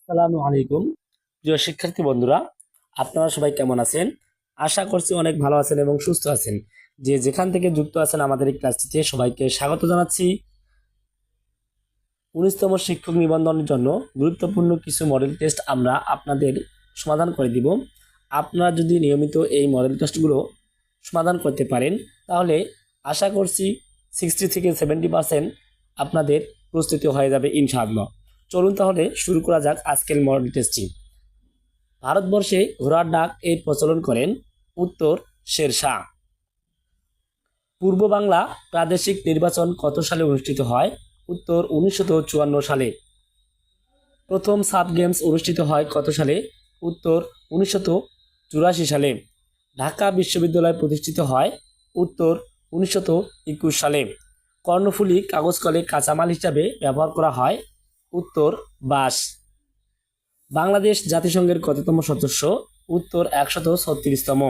আসসালামু আলাইকুম। প্রিয় শিক্ষার্থী বন্ধুরা, আপনারা সবাই কেমন আছেন? আশা করছি অনেক ভালো আছেন এবং সুস্থ আছেন। যে যেখান থেকে যুক্ত আছেন আমাদের এই ক্লাসটিতে সবাইকে স্বাগত জানাচ্ছি। 19তম শিক্ষক নিবন্ধনের জন্য গুরুত্বপূর্ণ কিছু মডেল টেস্ট আমরা আপনাদের সমাধান করে দিব। আপনারা যদি নিয়মিত এই মডেল টেস্টগুলো সমাধান করতে পারেন তাহলে আশা করছি 60 থেকে 70% আপনাদের প্রস্তুতি হয়ে যাবে ইনশাআল্লাহ। চলুন তাহলে শুরু করা যাক আজকের মডেল টেস্টটি। ভারতবর্ষে ঘোড়ার ডাক এর প্রচলন করেন? উত্তর শেরশাহ। পূর্ব বাংলা প্রাদেশিক নির্বাচন কত সালে অনুষ্ঠিত হয়? উত্তর 1954 সালে। প্রথম সাব গেমস অনুষ্ঠিত হয় কত সালে? উত্তর 1984 সালে। ঢাকা বিশ্ববিদ্যালয় প্রতিষ্ঠিত হয়? উত্তর 1921 সালে। কর্ণফুলী কাগজ কলে কাঁচামাল হিসাবে ব্যবহার করা হয়? উত্তর বাঁশ। বাংলাদেশ জাতিসংঘের কততম সদস্য? উত্তর 136তম।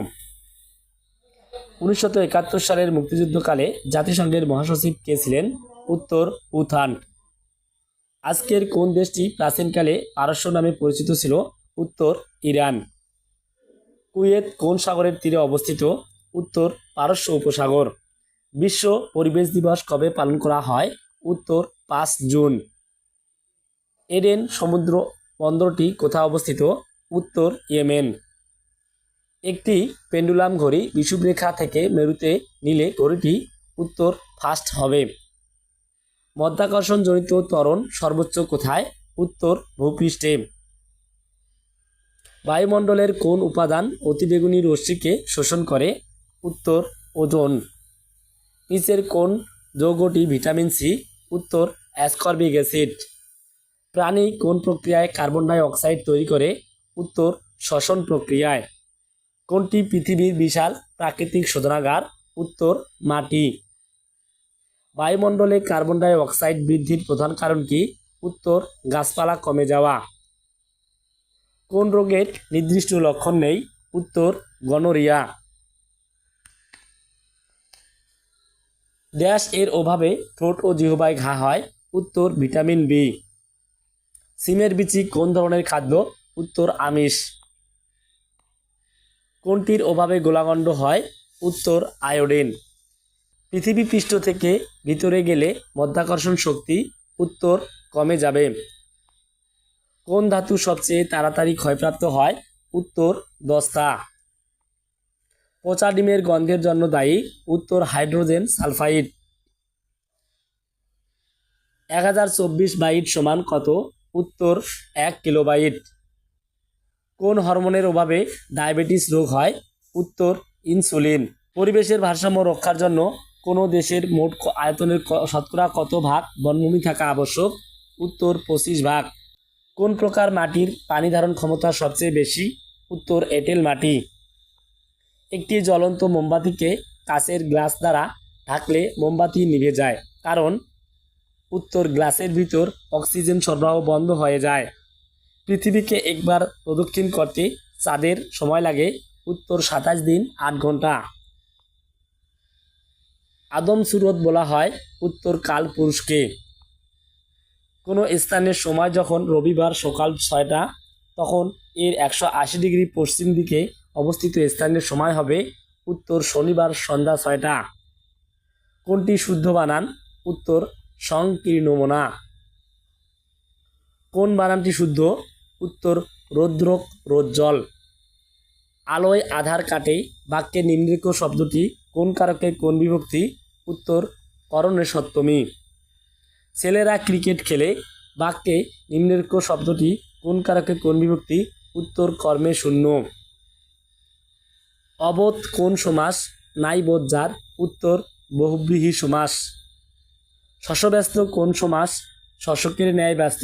1971 সালের মুক্তিযুদ্ধকালে জাতিসংঘের মহাসচিব কে ছিলেন? উত্তর উথান। আজকের কোন দেশটি প্রাচীনকালে পারস্য নামে পরিচিত ছিল? উত্তর ইরান। কুয়েত কোন সাগরের তীরে অবস্থিত? উত্তর পারস্য উপসাগর। বিশ্ব পরিবেশ দিবস কবে পালন করা হয়? উত্তর 5 জুন। এডেন সমুদ্র বন্দরটি কোথায় অবস্থিত? উত্তর ইয়েমেন। একটি পেন্ডুলাম ঘড়ি বিষুবরেখা থেকে মেরুতে নিলে ঘড়িটি উত্তর ফাস্ট হবে। মধ্যাকর্ষণজনিত ত্বরণ সর্বোচ্চ কোথায়? উত্তর ভূপৃষ্ঠে। বায়ুমণ্ডলের কোন উপাদান অতিবেগুনি রশ্মিকে শোষণ করে? উত্তর ওজোন। নিচের কোন যৌগটি ভিটামিন সি? উত্তর অ্যাসকর্বিক অ্যাসিড। প্রাণী কোন প্রক্রিয়ায় কার্বন ডাই অক্সাইড তৈরি করে? উত্তর শ্বসন প্রক্রিয়ায়। কোনটি পৃথিবীর বিশাল প্রাকৃতিক শোধনাগার? উত্তর মাটি। বায়ুমণ্ডলে কার্বন ডাই অক্সাইড বৃদ্ধির প্রধান কারণ কি? উত্তর গাছপালা কমে যাওয়া। কোন রোগের নির্দিষ্ট লক্ষণ নেই? উত্তর গনোরিয়া। ড্যাশ এর অভাবে ঠোঁট ও জিহ্বায় ঘা হয়? উত্তর ভিটামিন বি। সিমের বিচি কোন ধরনের খাদ্য? উত্তর আমিষ। কোনটির অভাবে গোলাগণ্ড হয়? উত্তর আয়োডিন। পৃথিবী পৃষ্ঠ থেকে ভিতরে গেলে মধ্যাকর্ষণ শক্তি? উত্তর কমে যাবে। কোন ধাতু সবচেয়ে তাড়াতাড়ি ক্ষয়প্রাপ্ত হয়? উত্তর দস্তা। পচা ডিমের গন্ধের জন্য দায়ী? উত্তর হাইড্রোজেন সালফাইড। 1024 বাইট সমান কত? উত্তর 1 কিলোবাইট। কোন হরমোনের অভাবে ডায়াবেটিস রোগ হয়? উত্তর ইনসুলিন। পরিবেশের ভারসাম্য রক্ষার জন্য কোনো দেশের মোট আয়তনের শতকরা কত ভাগ বনভূমি থাকা আবশ্যক? উত্তর 25 ভাগ। কোন প্রকার মাটির পানি ধারণ ক্ষমতা সবচেয়ে বেশি? উত্তর এঁটেল মাটি। একটি জ্বলন্ত মোমবাতিকে কাচের গ্লাস দ্বারা ঢাকলে মোমবাতি নিভে যায় কারণ? উত্তর গ্লাসের ভিতর অক্সিজেন সরবরাহ বন্ধ হয়ে যায়। পৃথিবীকে একবার প্রদক্ষিণ করতে চাঁদের সময় লাগে? উত্তর 27 দিন 8 ঘন্টা। আদম সুরত বলা হয়? উত্তর কাল পুরুষকে। কোনো স্থানের সময় যখন রবিবার সকাল 6টা তখন এর 180 ডিগ্রি পশ্চিম দিকে অবস্থিত স্থানের সময় হবে? উত্তর শনিবার সন্ধ্যা 6টা। কোনটি শুদ্ধ বানান? উত্তর সংকীর্ণমনা। কোন বানানটি শুদ্ধ? উত্তর রৌদ্রক রোজ্জ্বল। আলোয় আধার কাটে বাক্যে নিম্নলিখিত শব্দটি কোন কারকে কোন বিভক্তি? উত্তর করণে সপ্তমী। ছেলেরা ক্রিকেট খেলে বাক্যে নিম্নলিখিত শব্দটি কোন কারকে কোন বিভক্তি? উত্তর কর্মে শূন্য। অবোধ কোন সমাস? নাই বোধ যার? উত্তর বহুব্রীহি সমাস। শশব্যস্ত কোন সমাস? শশকের ন্যায় ব্যস্ত?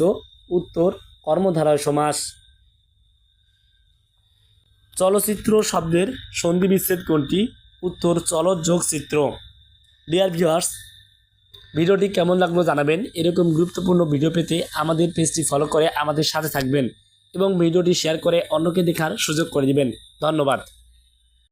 উত্তর কর্মধারয় সমাস। চলচ্চিত্র শব্দের সন্ধি বিচ্ছেদ কোনটি? উত্তর চলৎ যোগ চিত্র। ডিয়ার ভিউয়ার্স, ভিডিওটি কেমন লাগলো জানাবেন। এরকম গুরুত্বপূর্ণ ভিডিও পেতে আমাদের পেজটি ফলো করে আমাদের সাথে থাকবেন এবং ভিডিওটি শেয়ার করে অন্যকে দেখার সুযোগ করে দিবেন। ধন্যবাদ।